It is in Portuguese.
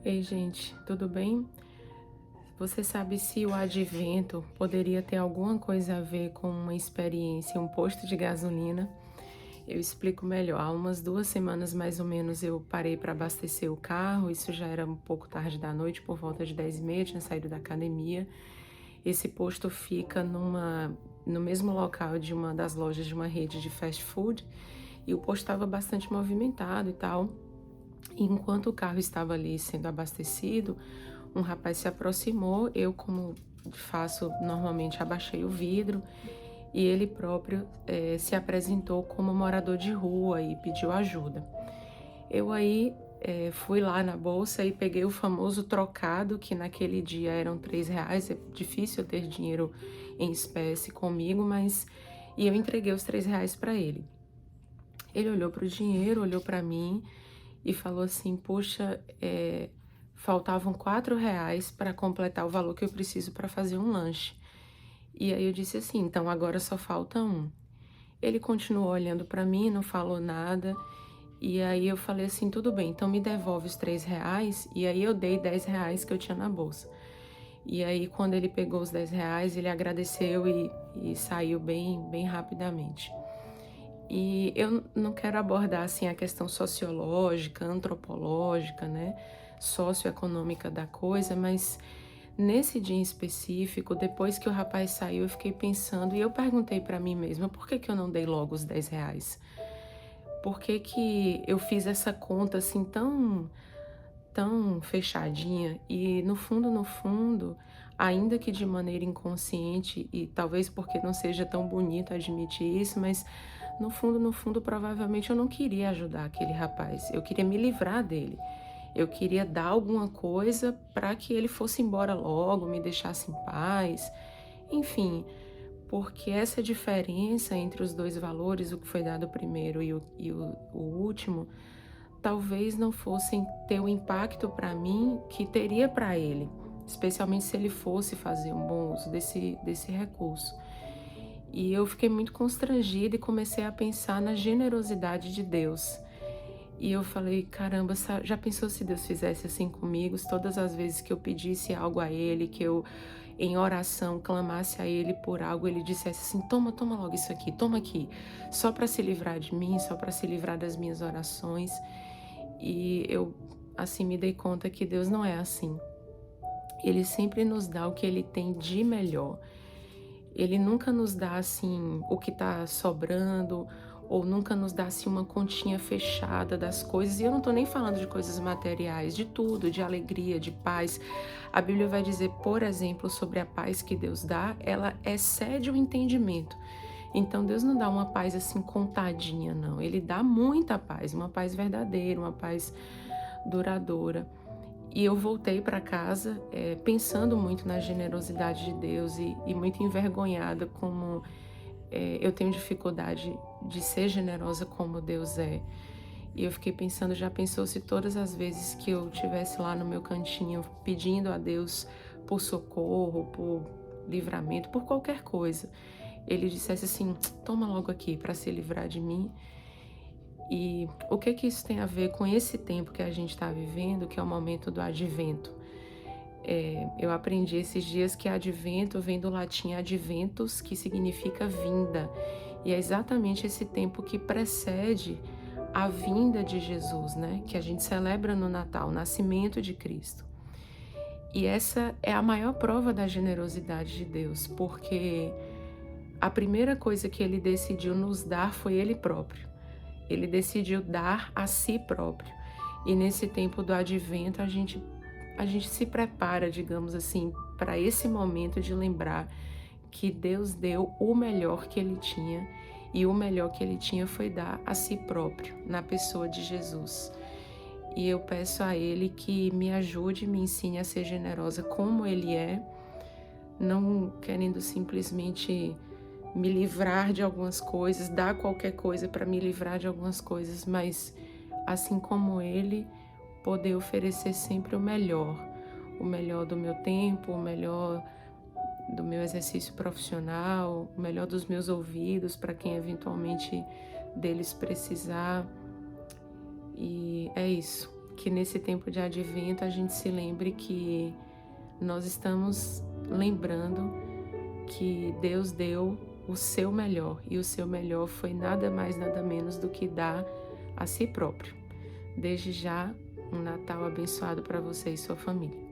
Ei, gente, tudo bem? Você sabe se o advento poderia ter alguma coisa a ver com uma experiência em um posto de gasolina? Eu explico melhor. Há umas 2 semanas mais ou menos eu parei para abastecer o carro. Isso já era um pouco tarde da noite, por volta de 10h30, tinha saído da academia. Esse posto fica no mesmo local de uma das lojas de uma rede de fast food e o posto estava bastante movimentado e tal. E enquanto o carro estava ali sendo abastecido, um rapaz se aproximou. Eu, como faço normalmente, abaixei o vidro e ele próprio se apresentou como morador de rua e pediu ajuda. Eu aí fui lá na bolsa e peguei o famoso trocado, que naquele dia eram R$ 3. É difícil ter dinheiro em espécie comigo, mas e eu entreguei os R$ 3 para ele. Ele olhou para o dinheiro, olhou para mim e falou assim: Poxa, faltavam R$ 4 para completar o valor que eu preciso para fazer um lanche. E aí eu disse assim: Então agora só falta um. Ele continuou olhando para mim, não falou nada. E aí eu falei assim: Tudo bem, então me devolve os R$ 3. E aí eu dei R$ 10 que eu tinha na bolsa. E aí, quando ele pegou os R$ 10, ele agradeceu e saiu bem rapidamente. E eu não quero abordar assim a questão sociológica, antropológica, né, socioeconômica da coisa, mas nesse dia em específico, depois que o rapaz saiu, eu fiquei pensando e eu perguntei para mim mesma, por que que eu não dei logo os R$ 10? Por que que eu fiz essa conta assim tão fechadinha? E no fundo, ainda que de maneira inconsciente, e talvez porque não seja tão bonito admitir isso, mas no fundo, provavelmente eu não queria ajudar aquele rapaz. Eu queria me livrar dele. Eu queria dar alguma coisa para que ele fosse embora logo, me deixasse em paz. Enfim, porque essa diferença entre os dois valores, o que foi dado primeiro e o último, talvez não fossem ter o impacto para mim que teria para ele, especialmente se ele fosse fazer um bom uso desse recurso. E eu fiquei muito constrangida e comecei a pensar na generosidade de Deus. E eu falei, caramba, já pensou se Deus fizesse assim comigo? Se todas as vezes que eu pedisse algo a Ele, que eu em oração clamasse a Ele por algo, Ele dissesse assim, toma logo isso aqui, toma aqui, só para se livrar de mim, só para se livrar das minhas orações. E eu, assim, me dei conta que Deus não é assim. Ele sempre nos dá o que Ele tem de melhor. Ele nunca nos dá, assim, o que está sobrando, ou nunca nos dá, assim, uma continha fechada das coisas. E eu não estou nem falando de coisas materiais, de tudo, de alegria, de paz. A Bíblia vai dizer, por exemplo, sobre a paz que Deus dá, ela excede o entendimento. Então, Deus não dá uma paz assim contadinha, não. Ele dá muita paz, uma paz verdadeira, uma paz duradoura. E eu voltei para casa pensando muito na generosidade de Deus e muito envergonhada como eu tenho dificuldade de ser generosa como Deus é. E eu fiquei pensando, já pensou se todas as vezes que eu estivesse lá no meu cantinho pedindo a Deus por socorro, por livramento, por qualquer coisa, Ele dissesse assim, toma logo aqui para se livrar de mim. E o que isso tem a ver com esse tempo que a gente está vivendo, que é o momento do advento? Eu aprendi esses dias que advento vem do latim adventus, que significa vinda. E é exatamente esse tempo que precede a vinda de Jesus, né? Que a gente celebra no Natal, o nascimento de Cristo. E essa é a maior prova da generosidade de Deus, porque a primeira coisa que Ele decidiu nos dar foi Ele próprio. Ele decidiu dar a si próprio. E nesse tempo do advento, a gente se prepara, digamos assim, para esse momento de lembrar que Deus deu o melhor que Ele tinha, e o melhor que Ele tinha foi dar a si próprio, na pessoa de Jesus. E eu peço a Ele que me ajude, me ensine a ser generosa como Ele é, não querendo simplesmente me livrar de algumas coisas, dar qualquer coisa para me livrar de algumas coisas, mas assim como Ele, poder oferecer sempre o melhor do meu tempo, o melhor do meu exercício profissional, o melhor dos meus ouvidos para quem eventualmente deles precisar. E é isso. que nesse tempo de advento a gente se lembre que nós estamos lembrando que Deus deu o seu melhor, e o seu melhor foi nada mais, nada menos do que dar a si próprio. Desde já, um Natal abençoado para você e sua família.